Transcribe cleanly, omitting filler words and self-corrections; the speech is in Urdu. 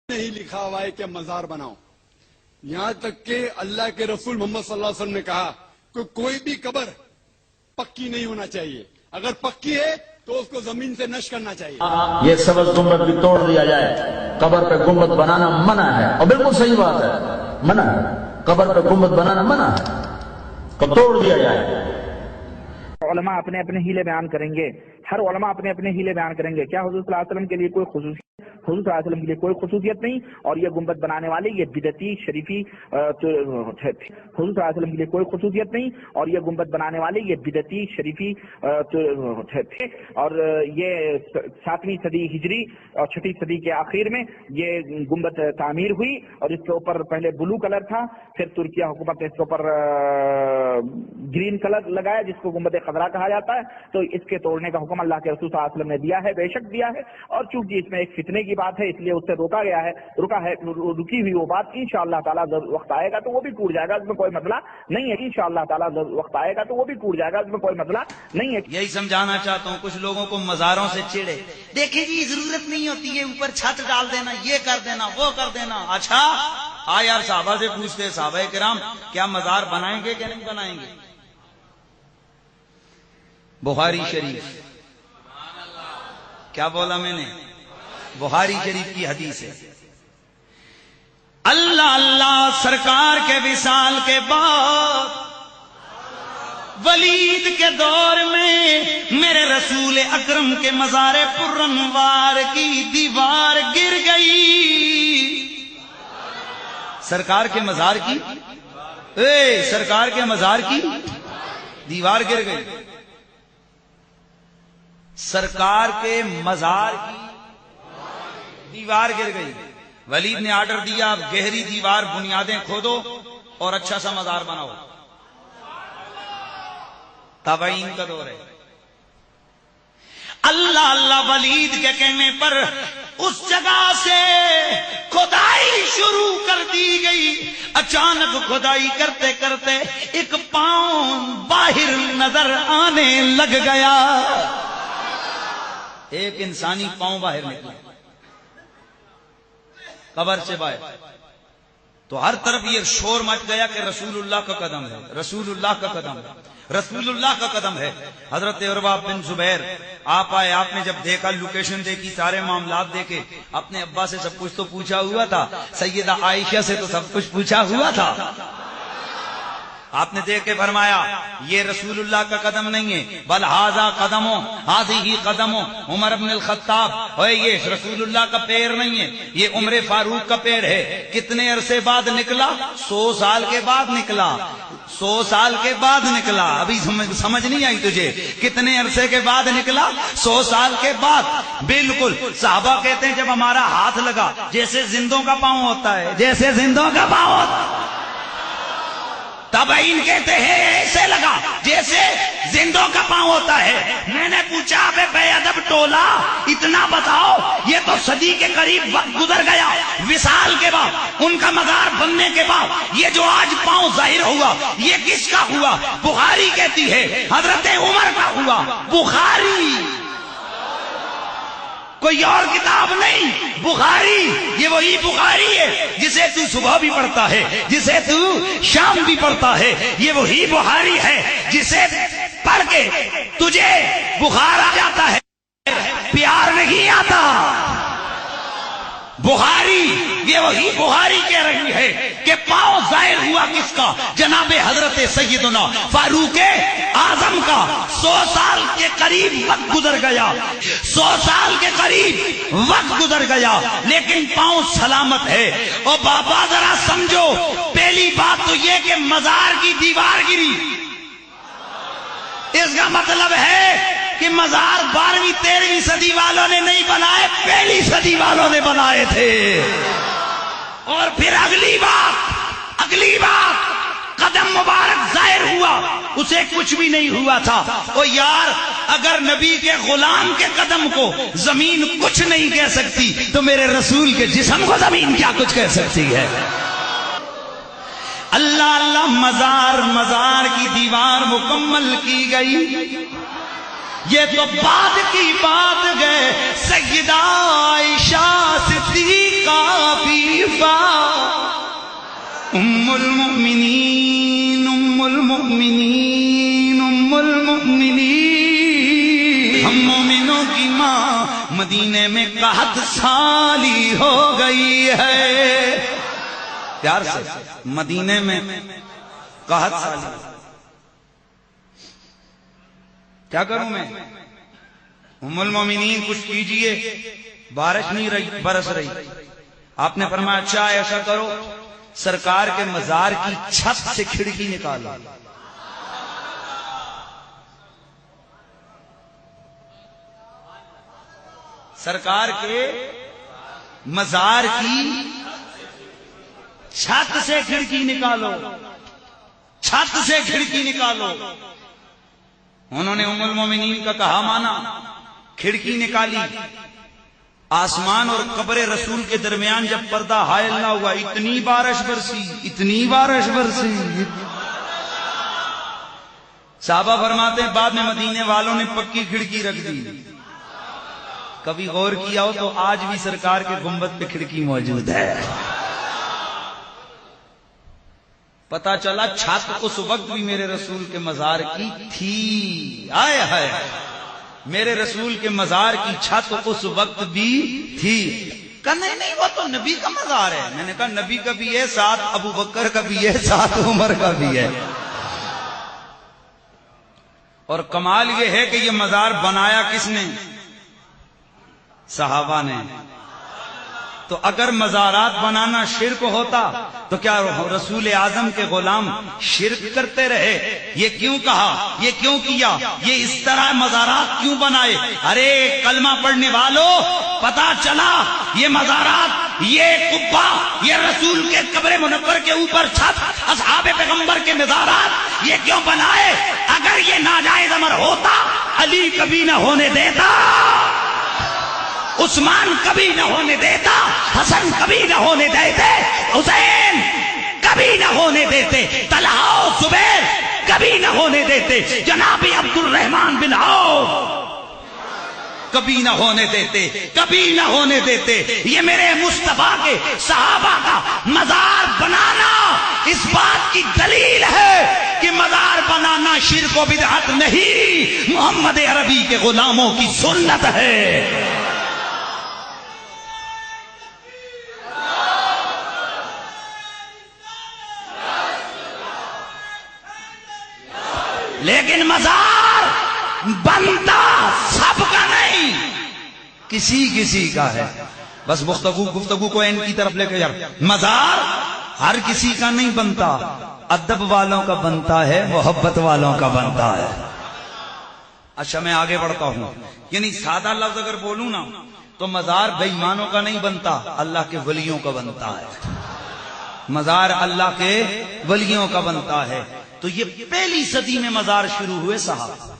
نہیں لکھا ہوا ہے کہ مزار بناؤ. یہاں تک کہ اللہ کے رسول محمد صلی اللہ علیہ وسلم نے کہا کہ کوئی بھی قبر پکی نہیں ہونا چاہیے، اگر پکی ہے تو اس کو زمین سے نش کرنا چاہیے. یہ سبز گنبد بھی توڑ دیا جائے، قبر پہ گنبد بنانا منع ہے، اور بالکل صحیح بات ہے، منع ہے، قبر پہ گنبد بنانا منع ہے، تو توڑ دیا جائے. علماء اپنے اپنے ہیلے بیان کریں گے، ہر علماء اپنے اپنے ہیلے بیان کریں گے. کیا حضور صلی اللہ علیہ وسلم کے لیے کوئی خصوصیت؟ حضور صلی اللہ علیہ وسلم کے لیے کوئی خصوصیت نہیں، اور یہ گنبد بنانے والے یہ بدعتی شریفی حضور صلی اللہ علیہ وسلم کے لیے کوئی خصوصیت نہیں، اور یہ گنبد بنانے والے یہ بدعتی شریفی اور یہ 7ویں صدی ہجری اور 6ٹھی صدی کے آخر میں یہ گنبد تعمیر ہوئی، اور اس کے اوپر پہلے بلو کلر تھا، پھر ترکیہ حکومت نے اس کے اوپر گرین کلر لگایا جس کو گنبد خضرا کہا جاتا ہے. تو اس کے توڑنے کا حکم اللہ کے رسول صلی اللہ علیہ وسلم نے دیا ہے، بے شک دیا ہے، اور چونکہ اس میں ایک فتنے کی بات ہے اس لیے اس سے رکی ہوئی وہ بات انشاءاللہ تعالیٰ وقت آئے گا تو وہ بھی ٹوٹ جائے گا، اس میں کوئی مسئلہ نہیں ہے. انشاءاللہ تعالیٰ وقت آئے گا تو وہ بھی ٹوٹ جائے گا، اس میں کوئی مسئلہ نہیں ہے. یہی سمجھانا چاہتا ہوں، کچھ لوگوں کو مزاروں سے چڑے، دیکھیں جی ضرورت نہیں ہوتی ہے، اوپر چھت ڈال دینا، یہ کر دینا، وہ کر دینا. اچھا یار صحابہ سے پوچھتے، صحابہ کرام کیا مزار بنائیں گے کہ نہیں بنائیں گے؟ بخاری شریف، کیا بولا میں نے؟ بخاری شریف کی حدیث ہے، اللہ اللہ سرکار کے وصال کے بعد ولید کے دور میں میرے رسول اکرم کے مزار پرانوار کی دیوار گر گئی. سرکار کے مزار کی سرکار کے مزار کی دیوار گر گئی. سرکار کے مزار کی دیوار گر گئی. ولید نے آرڈر دیا اب گہری دیوار بنیادیں کھودو اور اچھا سا مزار بناؤ. تابعین کا دور ہے. اللہ اللہ ولید کے کہنے پر اس جگہ سے کھدائی شروع کر دی گئی. اچانک کھدائی کرتے کرتے ایک پاؤں باہر نظر آنے لگ گیا. ایک انسانی پاؤں باہر نکلا قبر سے باہر. تو ہر طرف یہ شور مچ گیا کہ رسول اللہ کا قدم ہے، رسول اللہ کا قدم ہے، رسول اللہ کا قدم ہے. حضرت عروہ بن زبیر آپ آئے، آپ نے جب دیکھا، لوکیشن دیکھی، سارے معاملات دیکھے، اپنے ابا سے سب کچھ تو پوچھا ہوا تھا، سیدہ عائشہ سے تو سب کچھ پوچھا ہوا تھا. آپ نے دیکھ کے فرمایا یہ رسول اللہ کا قدم نہیں ہے، بل ھذا قدمو ھذہ قدمو عمر بن الخطاب، اور یہ رسول اللہ کا پیر نہیں ہے، یہ عمر فاروق کا پیر ہے. کتنے عرصے بعد نکلا؟ 100 سال کے بعد نکلا. 100 سال کے بعد نکلا. ابھی سمجھ نہیں آئی تجھے؟ کتنے عرصے کے بعد نکلا؟ 100 سال کے بعد. بالکل صحابہ کہتے ہیں جب ہمارا ہاتھ لگا جیسے زندوں کا پاؤں ہوتا ہے، جیسے زندوں کا پاؤں ہوتا ہے. تابعین کہتے ہیں ایسے لگا جیسے زندوں کا پاؤں ہوتا ہے. میں نے پوچھا بے ادب ٹولا اتنا بتاؤ، یہ تو صدی کے قریب وقت گزر گیا وصال کے بعد، ان کا مزار بننے کے بعد، یہ جو آج پاؤں ظاہر ہوا یہ کس کا ہوا؟ بخاری کہتی ہے حضرت عمر کا ہوا. بخاری، کوئی اور کتاب نہیں، بخاری. یہ وہی بخاری ہے جسے تو صبح بھی پڑھتا ہے، جسے تو شام بھی پڑھتا ہے. یہ وہی بخاری ہے جسے پڑھ کے تجھے بخار آ جاتا ہے، پیار نہیں آتا. بخاری، یہ وہی بخاری کہہ رہی ہے کہ پاؤں ظاہر ہوا کس کا؟ جناب حضرت سیدنا فاروق اعظم کا. 100 سال کے قریب وقت گزر گیا، 100 سال کے قریب وقت گزر گیا، لیکن پاؤں سلامت ہے. اور بابا ذرا سمجھو، پہلی بات تو یہ کہ مزار کی دیوار گری، اس کا مطلب ہے کہ مزار 12ویں 13ویں صدی والوں نے نہیں بنائے، پہلی صدی والوں نے بنائے تھے. اور پھر اگلی بات قدم مبارک ظاہر ہوا، اسے کچھ بھی نہیں ہوا تھا. او یار اگر نبی کے غلام کے قدم کو زمین کچھ نہیں کہہ سکتی تو میرے رسول کے جسم کو زمین کیا کچھ کہہ سکتی ہے؟ اللہ اللہ مزار کی دیوار مکمل کی گئی. یہ تو بعد کی بات ہے، سیدہ عائشہ صدیقہ قافیفہ ام المؤمنین ام المؤمنین ام المؤمنین، ہم مومنوں کی ماں مدینے میں قحط سالی ہو گئی ہے. پیار سے مدینے میں قحط سالی. کیا کروں میں؟ ام المومنین کچھ کیجئے. بارش نہیں رہی، برس رہی. آپ نے فرمایا اچھا ایسا کرو، سرکار کے مزار کی چھت سے کھڑکی نکالو. سرکار کے مزار کی چھت سے کھڑکی نکالو، چھت سے کھڑکی نکالو. انہوں نے ام المومنین کا کہا مانا، کھڑکی نکالی. آسمان اور قبر رسول کے درمیان جب پردہ حائل نہ ہوا، اتنی بارش برسی، اتنی بارش برسی. صحابہ فرماتے ہیں بعد میں مدینے والوں نے پکی کھڑکی رکھ دی. کبھی غور کیا ہو تو آج بھی سرکار کے گنبد پہ کھڑکی موجود ہے. پتا چلا چھت اس وقت بھی میرے رسول کے مزار کی تھی. آئے ہائے، میرے رسول کے مزار کی چھت اس وقت بھی تھی. کہا نہیں وہ تو نبی کا مزار ہے. میں نے کہا نبی کا بھی ہے، ساتھ ابو بکر کا بھی ہے، ساتھ عمر کا بھی ہے. اور کمال یہ ہے کہ یہ مزار بنایا کس نے؟ صحابہ نے. تو اگر مزارات بنانا شرک ہوتا تو کیا رسول اعظم کے غلام شرک کرتے رہے؟ یہ کیوں کہا، یہ کیوں کیا، یہ اس طرح مزارات کیوں بنائے؟ ارے کلمہ پڑھنے والوں، پتا چلا یہ مزارات، یہ قبہ، یہ رسول کے قبر منور کے اوپر چھت، اصحاب پیغمبر کے مزارات یہ کیوں بنائے؟ اگر یہ ناجائز امر ہوتا علی کبھی نہ ہونے دیتا، عثمان کبھی نہ ہونے دیتا، حسن کبھی نہ ہونے دیتے، حسین کبھی نہ ہونے دیتے، طلحہ و زبیر کبھی نہ ہونے دیتے، جناب عبد الرحمن بن عوف کبھی نہ ہونے دیتے، کبھی نہ ہونے دیتے. یہ میرے مصطفیٰ کے صحابہ کا مزار بنانا اس بات کی دلیل ہے کہ مزار بنانا شرک و بدعت نہیں، محمد عربی کے غلاموں کی سنت ہے. لیکن مزار بنتا سب کا نہیں، کسی کسی کا ہے. بس گفتگو کو ان کی طرف لے کے جا. مزار ہر کسی کا نہیں بنتا، ادب والوں کا بنتا ہے، محبت والوں کا بنتا ہے. اچھا میں آگے بڑھتا ہوں. یعنی سادہ لفظ اگر بولوں نا تو مزار بے ایمانوں کا نہیں بنتا، اللہ کے ولیوں کا بنتا ہے. مزار اللہ کے ولیوں کا بنتا ہے. تو یہ پہلی صدی میں مزار شروع ہوئے صحابہ.